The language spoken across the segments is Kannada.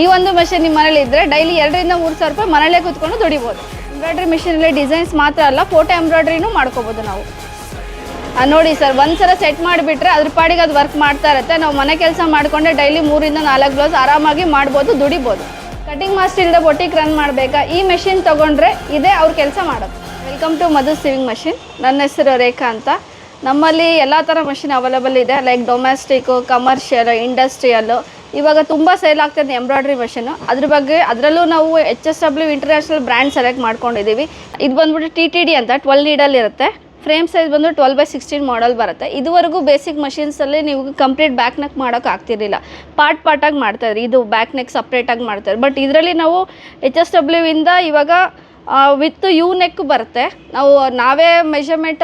ಈ ಒಂದು ಮೆಷಿನ್ ನಿಮ್ಮ ಮನೇಲಿ ಇದ್ದರೆ ಡೈಲಿ 2,000-3,000 ರೂಪಾಯಿ ಮನೇಲೇ ಕೂತ್ಕೊಂಡು ದುಡಿಬೋದು. ಎಂಬ್ರಾಯ್ಡ್ರಿ ಮಿಷಿನಲ್ಲಿ ಡಿಸೈನ್ಸ್ ಮಾತ್ರ ಅಲ್ಲ, ಫೋಟೋ ಎಂಬ್ರಾಯ್ಡ್ರಿನೂ ಮಾಡ್ಕೋಬೋದು ನಾವು. ನೋಡಿ ಸರ್, ಒಂದ್ಸಲ ಸೆಟ್ ಮಾಡಿಬಿಟ್ರೆ ಅದ್ರ ಪಾಡಿಗೆ ಅದು ವರ್ಕ್ ಮಾಡ್ತಾ ಇರುತ್ತೆ. ನಾವು ಮನೆ ಕೆಲಸ ಮಾಡಿಕೊಂಡೆ ಡೈಲಿ 3-4 ಬ್ಲೌಸ್ ಆರಾಮಾಗಿ ಮಾಡ್ಬೋದು, ದುಡಿಬೋದು. ಕಟಿಂಗ್ ಮಾಸ್ಟರ್ ಇಲ್ಲದೆ ಬೊಟಿಕ್ ರನ್ ಮಾಡಬೇಕಾ, ಈ ಮೆಷಿನ್ ತೊಗೊಂಡ್ರೆ ಇದೇ ಅವ್ರ ಕೆಲಸ ಮಾಡೋದು. Welcome to Madhu sewing machine. ನನ್ನ ಹೆಸರು ರೇಖಾ ಅಂತ. ನಮ್ಮಲ್ಲಿ ಎಲ್ಲ ಥರ ಮಷಿನ್ ಅವೈಲೇಬಲ್ ಇದೆ, ಲೈಕ್ ಡೊಮೆಸ್ಟಿಕ್ಕು, ಕಮರ್ಷಿಯಲ್, ಇಂಡಸ್ಟ್ರಿಯಲ್ಲು. ಇವಾಗ ತುಂಬ ಸೇಲ್ ಆಗ್ತಾಯಿದೆ ಎಂಬ್ರಾಯ್ಡ್ರಿ ಮಷಿನು. ಅದ್ರ ಬಗ್ಗೆ ಅದರಲ್ಲೂ ನಾವು HSW ಇಂಟರ್ನ್ಯಾಷನಲ್ ಬ್ರ್ಯಾಂಡ್ ಸೆಲೆಕ್ಟ್ ಮಾಡ್ಕೊಂಡಿದ್ದೀವಿ. ಇದು ಬಂದ್ಬಿಟ್ಟು TTD ಅಂತ 12 ನೀಡಲ್ ಇರುತ್ತೆ. ಫ್ರೇಮ್ ಸೈಜ್ ಬಂದು 12/16 ಮಾಡಲ್ ಬರುತ್ತೆ. ಇದುವರೆಗೂ ಬೇಸಿಕ್ ಮಷಿನ್ಸಲ್ಲಿ ನೀವು ಕಂಪ್ಲೀಟ್ ಬ್ಯಾಕ್ ನೆಕ್ ಮಾಡೋಕೆ ಆಗ್ತಿರಲಿಲ್ಲ, ಪಾರ್ಟಾಗಿ ಮಾಡ್ತಾಯಿದ್ರಿ. ಇದು ಬ್ಯಾಕ್ ನೆಕ್ ಸಪ್ರೇಟಾಗಿ ಮಾಡ್ತಾಯಿದ್ರು. ಬಟ್ ಇದರಲ್ಲಿ ನಾವು HSW ಇಂದ ಇವಾಗ ವಿತ್ ಯು ನೆಕ್ ಬರುತ್ತೆ. ನಾವು ನಾವೇ ಮೆಷರ್ಮೆಂಟ್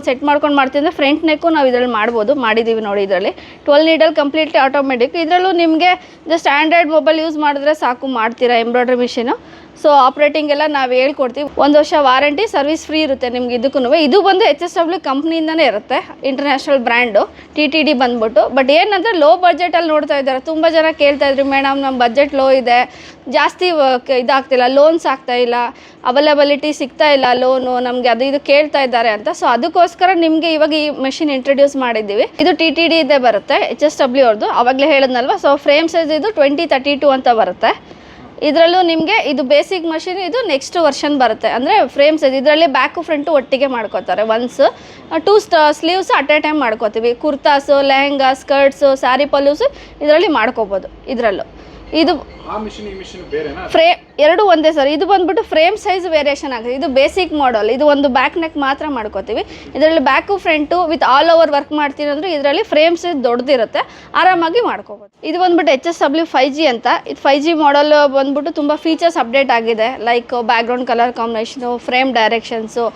ಸೆಟ್ ಮಾಡ್ಕೊಂಡು ಮಾಡ್ತೀವಿ ಅಂದರೆ ಫ್ರಂಟ್ ನೆಕ್ಕು ನಾವು ಇದರಲ್ಲಿ ಮಾಡ್ಬೋದು, ಮಾಡಿದ್ದೀವಿ ನೋಡಿ. ಇದರಲ್ಲಿ 12 ನೀಡಲ್ ಕಂಪ್ಲೀಟ್ಲಿ ಆಟೋಮೆಟಿಕ್. ಇದರಲ್ಲೂ ನಿಮಗೆ ಜಸ್ಟ್ ಆ್ಯಂಡ್ರಾಯ್ಡ್ ಮೊಬೈಲ್ ಯೂಸ್ ಮಾಡಿದ್ರೆ ಸಾಕು, ಮಾಡ್ತೀರಾ ಎಂಬ್ರಾಯ್ಡ್ರಿ ಮಿಷಿನು. ಸೊ ಆಪ್ರೇಟಿಂಗ್ ಎಲ್ಲ ನಾವು ಹೇಳ್ಕೊಡ್ತೀವಿ. 1 ವರ್ಷ ವಾರಂಟಿ, ಸರ್ವಿಸ್ ಫ್ರೀ ಇರುತ್ತೆ ನಿಮ್ಗೆ. ಇದಕ್ಕೂ ಇದು ಬಂದು HSW ಕಂಪ್ನಿಯಿಂದನೇ ಇರುತ್ತೆ, ಇಂಟರ್ನ್ಯಾಷನಲ್ ಬ್ರ್ಯಾಂಡು TTD ಬಂದ್ಬಿಟ್ಟು. ಬಟ್ ಏನಂದರೆ ಲೋ ಬಜೆಟಲ್ಲಿ ನೋಡ್ತಾ ಇದ್ದಾರೆ. ತುಂಬ ಜನ ಕೇಳ್ತಾ ಇದ್ರಿ, ಮೇಡಮ್ ನಮ್ಮ ಬಜೆಟ್ ಲೋ ಇದೆ, ಜಾಸ್ತಿ ಇದಾಗ್ತಿಲ್ಲ, ಲೋನ್ಸ್ ಆಗ್ತಾ ಇಲ್ಲ, ಅವೈಲಬಿಲಿಟಿ ಸಿಗ್ತಾ ಇಲ್ಲ ಲೋನು ನಮಗೆ, ಅದು ಇದು ಕೇಳ್ತಾ ಇದ್ದಾರೆ ಅಂತ. ಸೊ ಅದಕ್ಕೋಸ್ಕರ ನಿಮಗೆ ಇವಾಗ ಈ ಮೆಷಿನ್ ಇಂಟ್ರೊಡ್ಯೂಸ್ ಮಾಡಿದ್ದೀವಿ. ಇದು TTD ಇದೇ ಬರುತ್ತೆ, HSW ಅವ್ರದ್ದು. ಆವಾಗಲೇ ಹೇಳಿದ್ನಲ್ವ. ಸೊ ಫ್ರೇಮ್ ಸೈಜ್ ಇದು 2032 ಅಂತ ಬರುತ್ತೆ. ಇದರಲ್ಲೂ ನಿಮಗೆ ಇದು ಬೇಸಿಕ್ ಮಷಿನ್, ಇದು ನೆಕ್ಸ್ಟ್ ವರ್ಷನ್ ಬರುತ್ತೆ. ಅಂದರೆ ಫ್ರೇಮ್ ಸೈಜ್ ಇದರಲ್ಲಿ ಬ್ಯಾಕು ಫ್ರಂಟು ಒಟ್ಟಿಗೆ ಮಾಡ್ಕೋತಾರೆ. Once 2 sleeves at A time ಮಾಡ್ಕೋತೀವಿ. ಕುರ್ತಾಸು, ಲೆಹಂಗಾ, ಸ್ಕರ್ಟ್ಸು, ಸ್ಯಾರಿ ಪಲ್ಲೂಸು ಇದರಲ್ಲಿ ಮಾಡ್ಕೋಬೋದು. ಇದರಲ್ಲೂ ಇದು ಎರಡು ಒಂದೇ ಸರ್. ಇದು ಬಂದ್ಬಿಟ್ಟು ಫ್ರೇಮ್ ಸೈಜ್ ವೇರಿಯೇಷನ್ ಆಗುತ್ತೆ. ಇದು ಬೇಸಿಕ್ ಮಾಡಲ್, ಇದು ಒಂದು ಬ್ಯಾಕ್ ನೆಕ್ ಮಾತ್ರ ಮಾಡ್ಕೋತೀವಿ. ಇದರಲ್ಲಿ back front with all over work ಮಾಡ್ತೀನಿ ಅಂದರೆ ಇದರಲ್ಲಿ ಫ್ರೇಮ್ ಸೈಜ್ ದೊಡ್ಡದಿರುತ್ತೆ, ಆರಾಮಾಗಿ ಮಾಡ್ಕೋಬೋದು. ಇದು ಬಂದ್ಬಿಟ್ಟು HSW 5G ಅಂತ. ಇದು 5G ಮಾಡಲ್ ಬಂದ್ಬಿಟ್ಟು ತುಂಬ ಫೀಚರ್ಸ್ ಅಪ್ಡೇಟ್ ಆಗಿದೆ. Like background colour combination, frame directions,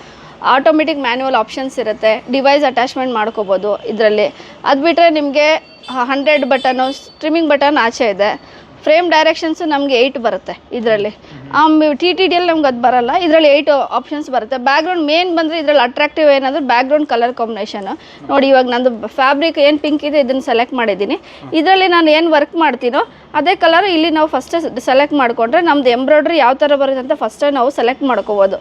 automatic manual options ಇರುತ್ತೆ, ಡಿವೈಸ್ ಅಟ್ಯಾಚ್ಮೆಂಟ್ ಮಾಡ್ಕೋಬೋದು ಇದರಲ್ಲಿ. ಅದು ಬಿಟ್ಟರೆ ನಿಮಗೆ 100 ಬಟನು, ಸ್ಟ್ರಿಮ್ಮಿಂಗ್ ಬಟನ್ ಆಚೆ ಇದೆ. ಫ್ರೇಮ್ ಡೈರೆಕ್ಷನ್ಸು ನಮಗೆ 8 ಬರುತ್ತೆ ಇದರಲ್ಲಿ. TTDಯಲ್ಲಿ ನಮ್ಗೆ ಅದು ಬರೋಲ್ಲ. ಇದರಲ್ಲಿ 8 ಆಪ್ಷನ್ಸ್ ಬರುತ್ತೆ. ಬ್ಯಾಕ್ಗ್ರೌಂಡ್ ಮೇನ್ ಬಂದರೆ ಇದರಲ್ಲಿ ಅಟ್ರಾಕ್ಟಿವ್ ಏನಂದ್ರೆ ಬ್ಯಾಕ್ಗ್ರೌಂಡ್ ಕಲರ್ ಕಾಂಬಿನೇಷನು. ನೋಡಿ, ಇವಾಗ ನಂದು ಫ್ಯಾಬ್ರಿಕ್ ಏನು ಪಿಂಕ್ ಇದೆ ಇದನ್ನು ಸೆಲೆಕ್ಟ್ ಮಾಡಿದ್ದೀನಿ. ಇದರಲ್ಲಿ ನಾನು ಏನು ವರ್ಕ್ ಮಾಡ್ತೀನೋ ಅದೇ ಕಲರ್ ಇಲ್ಲಿ ನಾವು ಫಸ್ಟೇ ಸೆಲೆಕ್ಟ್ ಮಾಡಿಕೊಂಡ್ರೆ ನಮ್ಮದು ಎಂಬ್ರಾಯ್ಡ್ರಿ ಯಾವ ಥರ ಬರುತ್ತೆ ಅಂತ ಫಸ್ಟೇ ನಾವು ಸೆಲೆಕ್ಟ್ ಮಾಡ್ಕೋಬೋದು.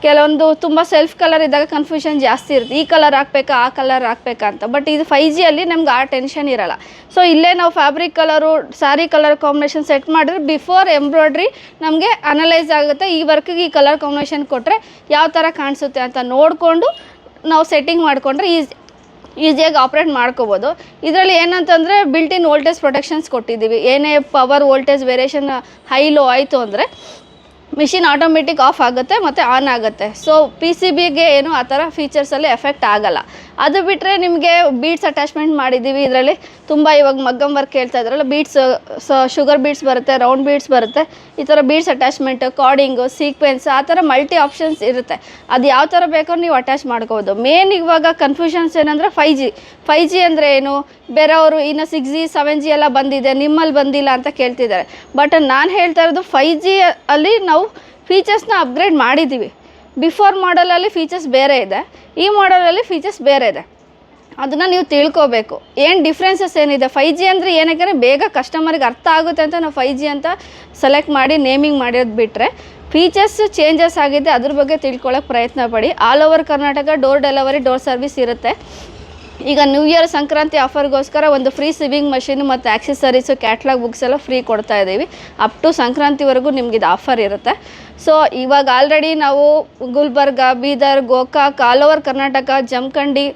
ಕೆಲವೊಂದು ತುಂಬ ಸೆಲ್ಫ್ ಕಲರ್ ಇದ್ದಾಗ ಕನ್ಫ್ಯೂಷನ್ ಜಾಸ್ತಿ ಇರುತ್ತೆ, ಈ ಕಲರ್ ಹಾಕ್ಬೇಕಾ ಆ ಕಲರ್ ಹಾಕ್ಬೇಕಾ ಅಂತ. ಬಟ್ ಇದು 5Gಯಲ್ಲಿ ನಮ್ಗೆ ಆ ಟೆನ್ಷನ್ ಇರೋಲ್ಲ. ಸೊ ಇಲ್ಲೇ ನಾವು fabric colour, sari colour combination set ಮಾಡಿದ್ರೆ ಬಿಫೋರ್ ಎಂಬ್ರಾಯ್ಡ್ರಿ ನಮಗೆ ಅನಲೈಸ್ ಆಗುತ್ತೆ. ಈ ವರ್ಕಿಗೆ ಈ ಕಲರ್ ಕಾಂಬಿನೇಷನ್ ಕೊಟ್ಟರೆ ಯಾವ ಥರ ಕಾಣಿಸುತ್ತೆ ಅಂತ ನೋಡಿಕೊಂಡು ನಾವು ಸೆಟ್ಟಿಂಗ್ ಮಾಡಿಕೊಂಡ್ರೆ ಈಸಿಯಾಗಿ ಆಪ್ರೇಟ್ ಮಾಡ್ಕೋಬೋದು. ಇದರಲ್ಲಿ ಏನಂತಂದರೆ ಬಿಲ್ಟ್ ಇನ್ ವೋಲ್ಟೇಜ್ ಪ್ರೊಟೆಕ್ಷನ್ಸ್ ಕೊಟ್ಟಿದ್ದೀವಿ. ಏನೇ power voltage variation high low ಆಯಿತು ಅಂದರೆ ಮಿಷಿನ್ ಆಟೋಮೆಟಿಕ್ ಆಫ್ ಆಗುತ್ತೆ ಮತ್ತು ಆನ್ ಆಗುತ್ತೆ. ಸೊ PCBಗೆ ಏನು ಆ ಥರ ಫೀಚರ್ಸಲ್ಲಿ ಎಫೆಕ್ಟ್ ಆಗೋಲ್ಲ. ಅದು ಬಿಟ್ಟರೆ ನಿಮಗೆ ಬೀಡ್ಸ್ ಅಟ್ಯಾಚ್ಮೆಂಟ್ ಮಾಡಿದ್ದೀವಿ. ಇದರಲ್ಲಿ ತುಂಬ ಇವಾಗ ಮಗ್ಗಮ್ ವರ್ಕ್ ಹೇಳ್ತಾ ಇದ್ರಲ್ಲ, ಬೀಡ್ಸ್, ಶುಗರ್ ಬೀಡ್ಸ್ ಬರುತ್ತೆ, ರೌಂಡ್ ಬೀಡ್ಸ್ ಬರುತ್ತೆ. ಈ ಥರ ಬೀಡ್ಸ್ ಅಟ್ಯಾಚ್ಮೆಂಟು, ಕಾರ್ಡಿಂಗು, ಸೀಕ್ವೆನ್ಸ್, ಆ ಥರ ಮಲ್ಟಿ ಆಪ್ಷನ್ಸ್ ಇರುತ್ತೆ. ಅದು ಯಾವ ಥರ ಬೇಕೋ ನೀವು ಅಟ್ಯಾಚ್ ಮಾಡ್ಕೋಬೋದು. ಮೇನ್ ಇವಾಗ ಕನ್ಫ್ಯೂಷನ್ಸ್ ಏನಂದರೆ 5G ಅಂದರೆ ಏನು, ಬೇರೆಯವರು ಇನ್ನು 6G 7G ಎಲ್ಲ ಬಂದಿದೆ, ನಿಮ್ಮಲ್ಲಿ ಬಂದಿಲ್ಲ ಅಂತ ಕೇಳ್ತಿದ್ದಾರೆ. ಬಟ್ ನಾನು ಹೇಳ್ತಾ ಇರೋದು 5G ಅಲ್ಲಿ ನಾವು ಫೀಚರ್ಸ್ನ ಅಪ್ಗ್ರೇಡ್ ಮಾಡಿದ್ದೀವಿ. ಬಿಫೋರ್ ಮಾಡಲಲ್ಲಿ ಫೀಚರ್ಸ್ ಬೇರೆ ಇದೆ, ಈ ಮಾಡಲಲ್ಲಿ ಫೀಚರ್ಸ್ ಬೇರೆ ಇದೆ. ಅದನ್ನು ನೀವು ತಿಳ್ಕೋಬೇಕು, ಏನು ಡಿಫ್ರೆನ್ಸಸ್ ಏನಿದೆ. 5G ಅಂದರೆ ಏನಕ್ಕೆ ಬೇಗ ಕಸ್ಟಮರ್ಗೆ ಅರ್ಥ ಆಗುತ್ತೆ ಅಂತ ನಾವು 5G ಅಂತ ಸೆಲೆಕ್ಟ್ ಮಾಡಿ ನೇಮಿಂಗ್ ಮಾಡಿರೋದು. ಬಿಟ್ಟರೆ ಫೀಚರ್ಸ್ ಚೇಂಜಸ್ ಆಗಿದೆ, ಅದ್ರ ಬಗ್ಗೆ ತಿಳ್ಕೊಳ್ಳೋಕೆ ಪ್ರಯತ್ನ ಪಡಿ. All over Karnataka door delivery, door service ಇರುತ್ತೆ. ಈಗ ನ್ಯೂ ಇಯರ್ ಸಂಕ್ರಾಂತಿ ಆಫರ್ಗೋಸ್ಕರ ಒಂದು ಫ್ರೀ ಸಿವಿಂಗ್ ಮಷೀನು ಮತ್ತು ಆಕ್ಸೆಸರೀಸು, ಕ್ಯಾಟ್ಲಾಗ್ ಬುಕ್ಸ್ ಎಲ್ಲ ಫ್ರೀ ಕೊಡ್ತಾ ಇದ್ದೀವಿ. ಅಪ್ ಟು ಸಂಕ್ರಾಂತಿವರೆಗೂ ನಿಮ್ಗೆ ಇದು ಆಫರ್ ಇರುತ್ತೆ. ಸೊ ಇವಾಗ ಆಲ್ರೆಡಿ ನಾವು ಗುಲ್ಬರ್ಗ, ಬೀದರ್, ಗೋಕಾಕ್, ಆಲ್ ಓವರ್ ಕರ್ನಾಟಕ, ಜಮಖಂಡಿ,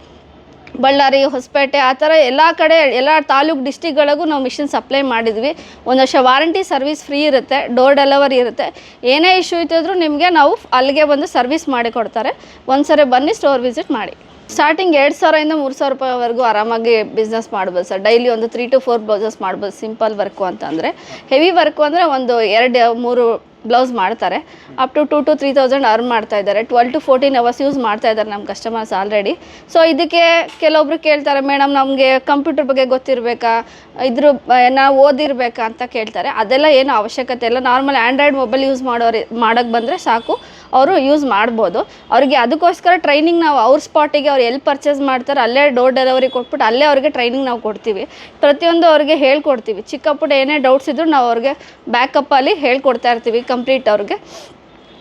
ಬಳ್ಳಾರಿ, ಹೊಸಪೇಟೆ, ಆ ಥರ ಎಲ್ಲ ಕಡೆ ಎಲ್ಲ ತಾಲೂಕು ಡಿಸ್ಟಿಕ್ಗಳಿಗೂ ನಾವು ಮಿಷಿನ್ ಸಪ್ಲೈ ಮಾಡಿದ್ವಿ. 1 ವರ್ಷ ವಾರಂಟಿ, ಸರ್ವಿಸ್ ಫ್ರೀ ಇರುತ್ತೆ, ಡೋರ್ ಡೆಲಿವರಿ ಇರುತ್ತೆ. ಏನೇ ಇಶ್ಯೂ ಇತ್ತಿದ್ರೂ ನಿಮಗೆ ನಾವು ಅಲ್ಲಿಗೆ ಬಂದು ಸರ್ವಿಸ್ ಮಾಡಿ ಕೊಡ್ತಾರೆ. ಒಂದ್ಸರಿ ಬನ್ನಿ, ಸ್ಟೋರ್ ವಿಸಿಟ್ ಮಾಡಿ. ಸ್ಟಾರ್ಟಿಂಗ್ 2,000ಇಂದ 3,000 ರೂಪಾಯಿವರೆಗೂ ಆರಾಮಾಗಿ ಬಿಸ್ನೆಸ್ ಮಾಡ್ಬೋದು ಸರ್. ಡೈಲಿ ಒಂದು 3 to 4 ಬ್ಲೌಸಸ್ ಮಾಡ್ಬೋದು ಸಿಂಪಲ್ ವರ್ಕು ಅಂತಂದರೆ. ಹೆವಿ ವರ್ಕು ಅಂದರೆ ಒಂದು 2-3 ಬ್ಲೌಸ್ ಮಾಡ್ತಾರೆ. ಅಪ್ ಟು 2 to 3,000 ಅರ್ನ್ ಮಾಡ್ತಾ ಇದ್ದಾರೆ. 12 to 14 ಅವರ್ಸ್ ಯೂಸ್ ಮಾಡ್ತಾ ಇದ್ದಾರೆ ನಮ್ಮ ಕಸ್ಟಮರ್ಸ್ ಆಲ್ರೆಡಿ. ಸೊ ಇದಕ್ಕೆ ಕೆಲವೊಬ್ರು ಕೇಳ್ತಾರೆ, ಮೇಡಮ್ ನಮಗೆ ಕಂಪ್ಯೂಟರ್ ಬಗ್ಗೆ ಗೊತ್ತಿರಬೇಕಾ, ನಾವು ಓದಿರ್ಬೇಕಾ ಅಂತ ಕೇಳ್ತಾರೆ. ಅದೆಲ್ಲ ಏನು ಅವಶ್ಯಕತೆ ಇಲ್ಲ. ನಾರ್ಮಲ್ ಆ್ಯಂಡ್ರಾಯ್ಡ್ ಮೊಬೈಲ್ ಯೂಸ್ ಮಾಡೋಕ್ಕೆ ಬಂದರೆ ಸಾಕು, ಅವರು ಯೂಸ್ ಮಾಡ್ಬೋದು. ಅವರಿಗೆ ಅದಕ್ಕೋಸ್ಕರ ಟ್ರೈನಿಂಗ್ ನಾವು ಅವ್ರ ಸ್ಪಾಟಿಗೆ ಅವ್ರು ಎಲ್ಲಿ ಪರ್ಚೇಸ್ ಮಾಡ್ತಾರೆ ಅಲ್ಲೇ ಡೋರ್ ಡೆಲಿವರಿ ಕೊಟ್ಬಿಟ್ಟು ಅಲ್ಲೇ ಅವ್ರಿಗೆ ಟ್ರೈನಿಂಗ್ ನಾವು ಕೊಡ್ತೀವಿ. ಪ್ರತಿಯೊಂದು ಅವ್ರಿಗೆ ಹೇಳ್ಕೊಡ್ತೀವಿ. ಚಿಕ್ಕ ಪುಟ್ಟ ಏನೇ ಡೌಟ್ಸ್ ಇದ್ದರೂ ನಾವು ಅವ್ರಿಗೆ ಬ್ಯಾಕಪ್ಪಲ್ಲಿ ಹೇಳ್ಕೊಡ್ತಾ ಇರ್ತೀವಿ ಕಂಪ್ಲೀಟ್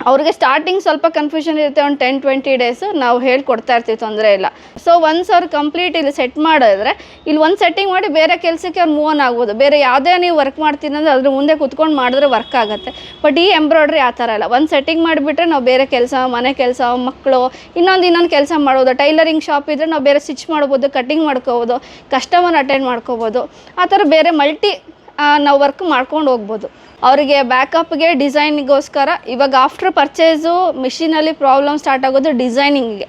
ಅವ್ರಿಗೆ ಸ್ಟಾರ್ಟಿಂಗ್ ಸ್ವಲ್ಪ ಕನ್ಫ್ಯೂಷನ್ ಇರುತ್ತೆ. ಒಂದು 10-20 ಡೇಸ್ ನಾವು ಹೇಳ್ಕೊಡ್ತಾ ಇರ್ತೀವಿ, ತೊಂದರೆ ಇಲ್ಲ. ಸೊ ಒನ್ಸ್ ಅವ್ರು ಕಂಪ್ಲೀಟ್ ಇಲ್ಲಿ ಸೆಟ್ ಮಾಡಿದ್ರೆ ಇಲ್ಲಿ ಒಂದು ಸೆಟ್ಟಿಂಗ್ ಮಾಡಿ ಬೇರೆ ಕೆಲಸಕ್ಕೆ ಅವ್ರು ಮೂವ್ ಆನ್ ಆಗ್ಬೋದು. ಬೇರೆ ಯಾವುದೇ ನೀವು ವರ್ಕ್ ಮಾಡ್ತೀನಿ ಅಂದರೆ ಅದ್ರ ಮುಂದೆ ಕುತ್ಕೊಂಡು ಮಾಡಿದ್ರೆ ವರ್ಕ್ ಆಗುತ್ತೆ. ಬಟ್ ಈ ಎಂಬ್ರಾಯ್ಡ್ರಿ ಆ ಥರ ಇಲ್ಲ. ಒಂದು ಸೆಟ್ಟಿಂಗ್ ಮಾಡಿಬಿಟ್ರೆ ನಾವು ಬೇರೆ ಕೆಲಸ, ಮನೆ ಕೆಲಸ, ಮಕ್ಕಳು, ಇನ್ನೊಂದು ಕೆಲಸ ಮಾಡ್ಬೋದು. ಟೈಲರಿಂಗ್ ಶಾಪ್ ಇದ್ದರೆ ನಾವು ಬೇರೆ ಸ್ಟಿಚ್ ಮಾಡ್ಬೋದು, ಕಟ್ಟಿಂಗ್ ಮಾಡ್ಕೋಬೋದು, ಕಸ್ಟಮರ್ ಅಟೆಂಡ್ ಮಾಡ್ಕೋಬೋದು. ಆ ಥರ ಬೇರೆ ನಾವು ವರ್ಕ್ ಮಾಡ್ಕೊಂಡು ಹೋಗ್ಬೋದು. ಅವರಿಗೆ ಬ್ಯಾಕಪ್ಗೆ ಡಿಸೈನಿಗೋಸ್ಕರ ಇವಾಗ ಆಫ್ಟರ್ ಪರ್ಚೇಸು ಮಿಷಿನಲ್ಲಿ ಪ್ರಾಬ್ಲಮ್ ಸ್ಟಾರ್ಟ್ ಆಗೋದು ಡಿಸೈನಿಂಗಿಗೆ.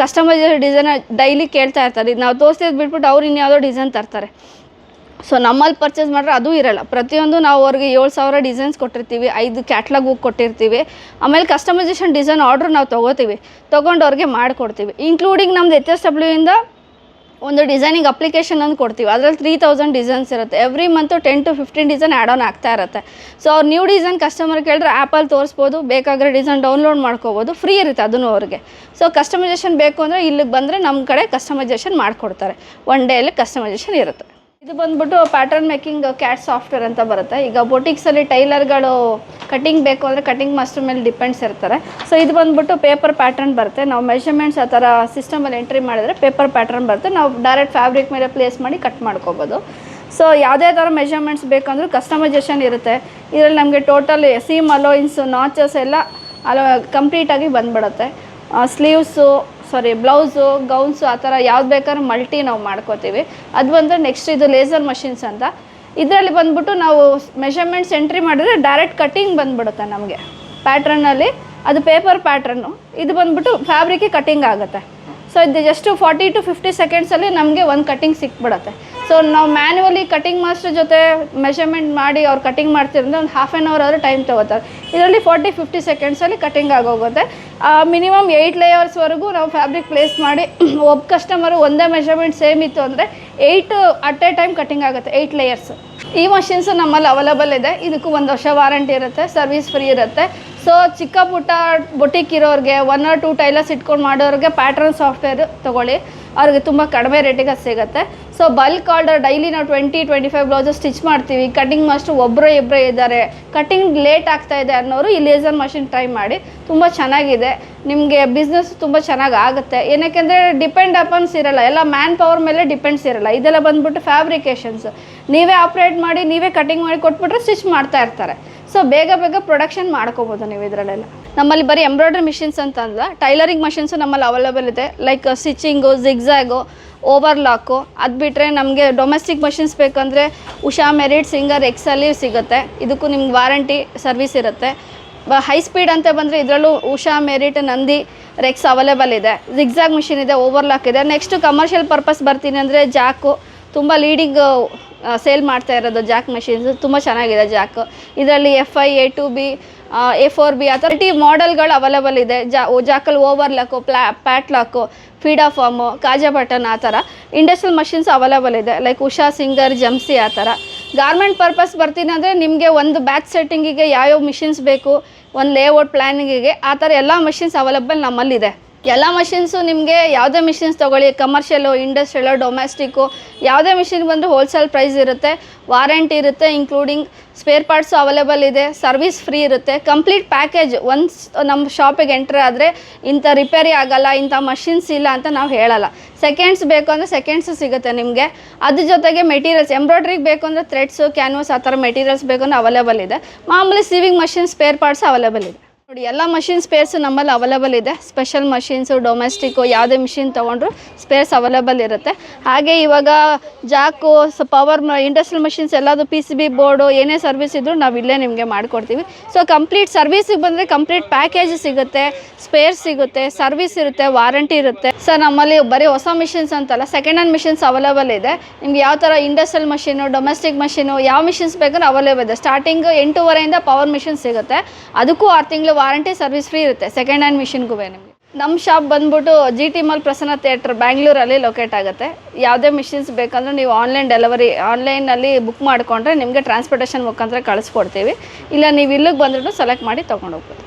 ಕಸ್ಟಮರ್ ಡಿಸೈನ್ ಡೈಲಿ ಕೇಳ್ತಾ ಇರ್ತಾರೆ. ಇದು ನಾವು ತೋರಿಸಿದ್ದು ಬಿಟ್ಬಿಟ್ಟು ಅವ್ರು ಇನ್ಯಾವುದೋ ಡಿಸೈನ್ ತರ್ತಾರೆ. ಸೊ ನಮ್ಮಲ್ಲಿ ಪರ್ಚೇಸ್ ಮಾಡಿದ್ರೆ ಅದು ಇರೋಲ್ಲ. ಪ್ರತಿಯೊಂದು ನಾವು ಅವ್ರಿಗೆ 7,000 ಡಿಸೈನ್ಸ್ ಕೊಟ್ಟಿರ್ತೀವಿ, 5 ಕ್ಯಾಟ್ಲಾಗ್ ಬುಕ್ ಕೊಟ್ಟಿರ್ತೀವಿ. ಆಮೇಲೆ ಕಸ್ಟಮೈಸೇಷನ್ ಡಿಸೈನ್ ಆರ್ಡ್ರ್ ನಾವು ತೊಗೊಂಡು ಅವ್ರಿಗೆ ಮಾಡಿಕೊಡ್ತೀವಿ. ಇನ್ಕ್ಲೂಡಿಂಗ್ ನಮ್ದು HSW ಇಂದ ಒಂದು ಡಿಸೈನಿಂಗ್ ಅಪ್ಲಿಕೇಶನ್ ಒಂದು ಕೊಡ್ತೀವಿ. ಅದರಲ್ಲಿ 3,000 ಡಿಸೈನ್ಸ್ ಇರುತ್ತೆ. Every month 10 to 15 design add on ಆಗ್ತಾ ಇರುತ್ತೆ. ಸೊ ಅವ್ರು ನ್ಯೂ ಡಿಸೈನ್ ಕಸ್ಟಮರ್ ಕೇಳಿದ್ರೆ ಆ್ಯಪಲ್ಲಿ ತೋರಿಸ್ಬೋದು, ಬೇಕಾದರೆ ಡಿಸೈನ್ ಡೌನ್ಲೋಡ್ ಮಾಡ್ಕೋಬೋದು, ಫ್ರೀ ಇರುತ್ತೆ ಅದನ್ನು ಅವ್ರಿಗೆ. ಸೊ ಕಸ್ಟಮೈಸೇಷನ್ ಬೇಕು ಅಂದರೆ ಇಲ್ಲಿಗೆ ಬಂದರೆ ನಮ್ಮ ಕಡೆ ಕಸ್ಟಮೈಸೇಷನ್ ಮಾಡಿಕೊಡ್ತಾರೆ. 1 ಡೇಯಲ್ಲಿ ಕಸ್ಟಮೈಸೇಷನ್ ಇರುತ್ತೆ. ಇದು ಬಂದ್ಬಿಟ್ಟು ಪ್ಯಾಟರ್ನ್ ಮೇಕಿಂಗ್ ಕ್ಯಾಟ್ ಸಾಫ್ಟ್ವೇರ್ ಅಂತ ಬರುತ್ತೆ. ಈಗ ಬೊಟಿಕ್ಸಲ್ಲಿ ಟೈಲರ್ಗಳು ಕಟಿಂಗ್ ಬೇಕು ಅಂದರೆ ಕಟಿಂಗ್ ಮಾಸ್ಟರ್ ಮೇಲೆ ಡಿಪೆಂಡ್ಸ್ ಇರ್ತಾರೆ. ಸೊ ಇದು ಬಂದ್ಬಿಟ್ಟು ಪೇಪರ್ ಪ್ಯಾಟರ್ನ್ ಬರುತ್ತೆ. ನಾವು ಮೆಷರ್ಮೆಂಟ್ಸ್ ಆ ಥರ ಸಿಸ್ಟಮಲ್ಲಿ ಎಂಟ್ರಿ ಮಾಡಿದ್ರೆ ಪೇಪರ್ ಪ್ಯಾಟರ್ನ್ ಬರುತ್ತೆ. ನಾವು ಡೈರೆಕ್ಟ್ ಫ್ಯಾಬ್ರಿಕ್ ಮೇಲೆ ಪ್ಲೇಸ್ ಮಾಡಿ ಕಟ್ ಮಾಡ್ಕೋಬೋದು. ಸೊ ಯಾವುದೇ ಥರ ಮೆಷರ್ಮೆಂಟ್ಸ್ ಬೇಕಂದ್ರೂ ಕಸ್ಟಮೈಸೇಷನ್ ಇರುತ್ತೆ. ಇದರಲ್ಲಿ ನಮಗೆ ಟೋಟಲ್ ಸೀಮ್ ಅಲೋಯಿನ್ಸು, ನಾಚಸ್ ಎಲ್ಲ ಕಂಪ್ಲೀಟಾಗಿ ಬಂದ್ಬಿಡುತ್ತೆ. ಬ್ಲೌಸು, ಗೌನ್ಸು ಆ ಥರ ಯಾವ್ದು ಬೇಕಾದ್ರೂ ಮಲ್ಟಿ ನಾವು ಮಾಡ್ಕೋತೀವಿ. ಅದು ಬಂದರೆ ನೆಕ್ಸ್ಟ್ ಇದು ಲೇಸರ್ ಮಷಿನ್ಸ್ ಅಂತ. ಇದರಲ್ಲಿ ಬಂದ್ಬಿಟ್ಟು ನಾವು ಮೆಷರ್ಮೆಂಟ್ಸ್ ಎಂಟ್ರಿ ಮಾಡಿದ್ರೆ ಡೈರೆಕ್ಟ್ ಕಟ್ಟಿಂಗ್ ಬಂದ್ಬಿಡುತ್ತೆ ನಮಗೆ ಪ್ಯಾಟ್ರನ್ನಲ್ಲಿ. ಅದು ಪೇಪರ್ ಪ್ಯಾಟ್ರನ್ನು. ಇದು ಬಂದ್ಬಿಟ್ಟು ಫ್ಯಾಬ್ರಿಕ್ಗೆ ಕಟ್ಟಿಂಗ್ ಆಗುತ್ತೆ. ಸೊ ಇದು ಜಸ್ಟ್ 40 to 50 ಸೆಕೆಂಡ್ಸಲ್ಲಿ ನಮಗೆ ಒಂದು ಕಟ್ಟಿಂಗ್ ಸಿಕ್ಬಿಡುತ್ತೆ. ಸೊ ನಾವು ಮ್ಯಾನ್ಯುವಲಿ ಕಟ್ಟಿಂಗ್ ಮಾಸ್ಟರ್ ಜೊತೆ ಮೆಷರ್ಮೆಂಟ್ ಮಾಡಿ ಅವ್ರು ಕಟ್ಟಿಂಗ್ ಮಾಡ್ತಿರಂದ್ರೆ ಒಂದು ½ an hour ಆದರೂ ಟೈಮ್ ತೊಗೋತಾರೆ. ಇದರಲ್ಲಿ 40-50 ಸೆಕೆಂಡ್ಸಲ್ಲಿ ಕಟ್ಟಿಂಗ್ ಆಗೋಗುತ್ತೆ. ಮಿನಿಮಮ್ 8 ಲೇಯರ್ಸ್ವರೆಗೂ ನಾವು ಫ್ಯಾಬ್ರಿಕ್ ಪ್ಲೇಸ್ ಮಾಡಿ ಒಬ್ಬ ಕಸ್ಟಮರು ಒಂದೇ ಮೆಷರ್ಮೆಂಟ್ ಸೇಮ್ ಇತ್ತು ಅಂದರೆ 8 ಅಟ್ ಎ ಟೈಮ್ ಕಟ್ಟಿಂಗ್ ಆಗುತ್ತೆ, 8 ಲೇಯರ್ಸ್. ಈ ಮಷಿನ್ಸು ನಮ್ಮಲ್ಲಿ ಅವೈಲೇಬಲ್ ಇದೆ. ಇದಕ್ಕೂ 1 ವರ್ಷ ವಾರಂಟಿ ಇರುತ್ತೆ, ಸರ್ವಿಸ್ ಫ್ರೀ ಇರುತ್ತೆ. ಸೊ ಚಿಕ್ಕ ಪುಟ್ಟ ಬೊಟಿಕ್ ಇರೋರಿಗೆ 1 or 2 ಟೈಲರ್ಸ್ ಇಟ್ಕೊಂಡು ಮಾಡೋರಿಗೆ ಪ್ಯಾಟ್ರನ್ ಸಾಫ್ಟ್ವೇರ್ ತೊಗೊಳ್ಳಿ, ಅವ್ರಿಗೆ ತುಂಬ ಕಡಿಮೆ ರೇಟಿಗೆ ಸಿಗುತ್ತೆ. ಸೊ ಬಲ್ಕ್ ಆರ್ಡರ್ ಡೈಲಿ ನಾವು 20-25 ಬ್ಲೌಸಸ್ ಸ್ಟಿಚ್ ಮಾಡ್ತೀವಿ. ಕಟ್ಟಿಂಗ್ ಮಾಸ್ಟರ್ ಒಬ್ಬರೇ ಇದ್ದಾರೆ, ಕಟ್ಟಿಂಗ್ ಲೇಟ್ ಆಗ್ತಾ ಇದೆ ಅನ್ನೋರು ಈ ಲೇಸರ್ ಮಷಿನ್ ಟ್ರೈ ಮಾಡಿ. ತುಂಬ ಚೆನ್ನಾಗಿದೆ, ನಿಮಗೆ ಬಿಸ್ನೆಸ್ ತುಂಬ ಚೆನ್ನಾಗಿ ಆಗುತ್ತೆ. ಏನಕ್ಕೆಂದರೆ ಡಿಪೆಂಡ್ ಅಪಾನ್ಸ್ ಇರಲ್ಲ, ಎಲ್ಲ ಮ್ಯಾನ್ ಪವರ್ ಮೇಲೆ ಡಿಪೆಂಡ್ಸ್ ಇರಲ್ಲ. ಇದೆಲ್ಲ ಬಂದ್ಬಿಟ್ಟು ಫ್ಯಾಬ್ರಿಕೇಷನ್ಸ್ ನೀವೇ ಆಪ್ರೇಟ್ ಮಾಡಿ ನೀವೇ ಕಟ್ಟಿಂಗ್ ಮಾಡಿ ಕೊಟ್ಬಿಟ್ರೆ ಸ್ಟಿಚ್ ಮಾಡ್ತಾ ಇರ್ತಾರೆ. ಸೊ ಬೇಗ ಪ್ರೊಡಕ್ಷನ್ ಮಾಡ್ಕೋಬೋದು ನೀವು ಇದರಲ್ಲೆಲ್ಲ. ನಮ್ಮಲ್ಲಿ ಬರೀ ಎಂಬ್ರಾಯ್ಡ್ರಿ ಮಿಷಿನ್ಸ್ ಅಂತಂದ್ರೆ ಟೈಲರಿಂಗ್ ಮಷಿನ್ಸು ನಮ್ಮಲ್ಲಿ ಅವೈಲೇಬಲ್ ಇದೆ. Like stitching, zigzag, overlock. ಅದು ಬಿಟ್ಟರೆ ನಮಗೆ ಡೊಮೆಸ್ಟಿಕ್ ಮಷಿನ್ಸ್ ಬೇಕಂದರೆ ಉಷಾ, ಮೆರಿಟ್, ಸಿಂಗರ್, ಎಕ್ಸಲ್ಲಿ ಸಿಗುತ್ತೆ. ಇದಕ್ಕೂ ನಿಮ್ಗೆ ವಾರಂಟಿ ಸರ್ವಿಸ್ ಇರುತ್ತೆ. ಹೈ ಸ್ಪೀಡ್ ಅಂತ ಬಂದರೆ ಇದರಲ್ಲೂ Usha, merit, Nandi, Rex available ಇದೆ. ಜಿಗ್ಝ್ಯಾಗ್ ಮಿಷಿನ್ ಇದೆ, ಓವರ್ಲಾಕ್ ಇದೆ. ನೆಕ್ಸ್ಟು ಕಮರ್ಷಿಯಲ್ ಪರ್ಪಸ್ ಬರ್ತೀನಿ ಅಂದರೆ ಜಾಕು ತುಂಬ ಲೀಡಿಂಗ್ ಸೇಲ್ ಮಾಡ್ತಾ ಇರೋದು ಜಾಕ್ ಮೆಷಿನ್ಸ್. ತುಂಬ ಚೆನ್ನಾಗಿದೆ ಜಾಕ್. ಇದರಲ್ಲಿ FI, A2B, A4B ಆ ಥರ ಮಾಡೆಲ್ಗಳು ಅವೈಲೇಬಲ್ ಇದೆ. ಜಾಕಲ್ಲಿ ಓವರ್ಲಾಕು, ಪ್ಯಾಟ್ಲಾಕು, ಫೀಡಾ ಫಾರ್ಮು, ಕಾಜಾ ಬಟನ್ ಆ ಥರ ಇಂಡಸ್ಟ್ರಿಯಲ್ ಮಷಿನ್ಸ್ ಅವೈಲೇಬಲ್ ಇದೆ. ಲೈಕ್ ಉಷಾ, ಸಿಂಗರ್, ಜಮ್ಸಿ ಆ ಥರ. ಗಾರ್ಮೆಂಟ್ ಪರ್ಪಸ್ ಬರ್ತೀನಿ ಅಂದರೆ ನಿಮಗೆ ಒಂದು ಬ್ಯಾಚ್ ಸೆಟ್ಟಿಂಗಿಗೆ ಯಾವ್ಯಾವ ಮಿಷಿನ್ಸ್ ಬೇಕು, ಒಂದು ಲೇಔಟ್ ಪ್ಲ್ಯಾನಿಂಗಿಗೆ ಆ ಥರ ಎಲ್ಲ ಮಷಿನ್ಸ್ ಅವೈಲೇಬಲ್ ನಮ್ಮಲ್ಲಿದೆ. ಎಲ್ಲ ಮಷಿನ್ಸು ನಿಮಗೆ ಯಾವುದೇ ಮಿಷಿನ್ಸ್ ತೊಗೊಳ್ಳಿ, ಕಮರ್ಷಿಯಲು, ಇಂಡಸ್ಟ್ರಿಯಲು, ಡೊಮೆಸ್ಟಿಕ್ಕು, ಯಾವುದೇ ಮಿಷಿನ್ ಬಂದರೂ ಹೋಲ್ಸೇಲ್ ಪ್ರೈಸ್ ಇರುತ್ತೆ, ವಾರಂಟಿ ಇರುತ್ತೆ, ಇನ್ಕ್ಲೂಡಿಂಗ್ ಸ್ಪೇರ್ ಪಾರ್ಟ್ಸು ಅವೈಲೇಬಲ್ ಇದೆ, ಸರ್ವಿಸ್ ಫ್ರೀ ಇರುತ್ತೆ. ಕಂಪ್ಲೀಟ್ ಪ್ಯಾಕೇಜ್ ಒನ್ಸ್ ನಮ್ಮ ಶಾಪಿಗೆ ಎಂಟ್ರ್ ಆದರೆ ಇಂಥ ರಿಪೇರಿ ಆಗೋಲ್ಲ, ಇಂಥ ಮಷಿನ್ಸ್ ಇಲ್ಲ ಅಂತ ನಾವು ಹೇಳಲ್ಲ. ಸೆಕೆಂಡ್ಸ್ ಬೇಕು ಅಂದರೆ ಸೆಕೆಂಡ್ಸು ಸಿಗುತ್ತೆ ನಿಮಗೆ. ಅದ್ರ ಜೊತೆಗೆ ಮೆಟೀರಿಯಲ್ಸ್ ಎಂಬ್ರಾಯ್ಡ್ರಿಗೆ ಬೇಕು ಅಂದರೆ ಥ್ರೆಡ್ಸು, ಕ್ಯಾನ್ವಾಸ್ ಆ ಥರ ಮೆಟೀರಿಯಲ್ಸ್ ಬೇಕು ಅಂದರೆ ಅವೈಲೇಬಲ್ ಇದೆ. ಮಾಮೂಲಿ sewing machine spare parts available ಇದೆ. ನೋಡಿ ಎಲ್ಲ ಮಷಿನ್ ಸ್ಪೇರ್ಸ್ ನಮ್ಮಲ್ಲಿ ಅವೈಲೇಬಲ್ ಇದೆ. ಸ್ಪೆಷಲ್ ಮಷಿನ್ಸು, ಡೊಮೆಸ್ಟಿಕ್ಕು, ಯಾವುದೇ ಮಿಷಿನ್ ತೊಗೊಂಡ್ರು ಸ್ಪೇರ್ಸ್ ಅವೈಲೇಬಲ್ ಇರುತ್ತೆ. ಹಾಗೆ ಇವಾಗ ಜಾಕು, ಪವರ್ ಇಂಡಸ್ಟ್ರಿಯಲ್ ಮಷಿನ್ಸ್ ಎಲ್ಲದು PCB ಬೋರ್ಡು ಏನೇ ಸರ್ವಿಸ್ ಇದ್ದರೂ ನಾವು ಇಲ್ಲೇ ನಿಮಗೆ ಮಾಡಿಕೊಡ್ತೀವಿ. ಸೊ ಕಂಪ್ಲೀಟ್ ಸರ್ವಿಸಿಗೆ ಬಂದರೆ ಕಂಪ್ಲೀಟ್ ಪ್ಯಾಕೇಜ್ ಸಿಗುತ್ತೆ, ಸ್ಪೇರ್ಸ್ ಸಿಗುತ್ತೆ, ಸರ್ವಿಸ್ ಇರುತ್ತೆ, ವಾರಂಟಿ ಇರುತ್ತೆ. ಸರ್ ನಮ್ಮಲ್ಲಿ ಬರೀ ಹೊಸ ಮಿಷಿನ್ಸ್ ಅಂತಲ್ಲ, ಸೆಕೆಂಡ್ ಹ್ಯಾಂಡ್ ಮಿಷಿನ್ಸ್ ಅವೈಲೇಬಲ್ ಇದೆ. ನಿಮ್ಗೆ ಯಾವ ಥರ ಇಂಡಸ್ಟ್ರಿಯಲ್ ಮಷೀನು, ಡೊಮೆಸ್ಟಿಕ್ ಮಷೀನು ಯಾವ ಮಿಷಿನ್ಸ್ ಬೇಕಾದ್ರೂ ಅವೈಲೇಬಲ್ ಇದೆ. ಸ್ಟಾರ್ಟಿಂಗ್ 8,500ಯಿಂದ ಪವರ್ ಮಿಷಿನ್ ಸಿಗುತ್ತೆ. ಅದಕ್ಕೂ 6 ತಿಂಗಳು ವಾರಂಟಿ, ಸರ್ವಿಸ್ ಫ್ರೀ ಇರುತ್ತೆ ಸೆಕೆಂಡ್ ಹ್ಯಾಂಡ್ ಮಿಷಿನ್ಗೂ ನಿಮಗೆ. ನಮ್ಮ ಶಾಪ್ ಬಂದ್ಬಿಟ್ಟು GT ಮಾಲ್ ಪ್ರಸನ್ನ ಥಿಯೇಟ್ರ್ ಬ್ಯಾಂಗ್ಳೂರಲ್ಲಿ ಲೊಕೇಟ್ ಆಗುತ್ತೆ. ಯಾವುದೇ ಮಿಷಿನ್ಸ್ ಬೇಕಂದ್ರೆ ನೀವು ಆನ್ಲೈನಲ್ಲಿ ಬುಕ್ ಮಾಡಿಕೊಂಡ್ರೆ ನಿಮಗೆ ಟ್ರಾನ್ಸ್ಪೋರ್ಟೇಷನ್ ಮುಖಾಂತರ ಕಳಿಸ್ಕೊಡ್ತೀವಿ. ಇಲ್ಲ ನೀವು ಇಲ್ಲಿಗೆ ಬಂದ್ರೂ ಸೆಲೆಕ್ಟ್ ಮಾಡಿ ತೊಗೊಂಡು ಹೋಗ್ಬೋದು.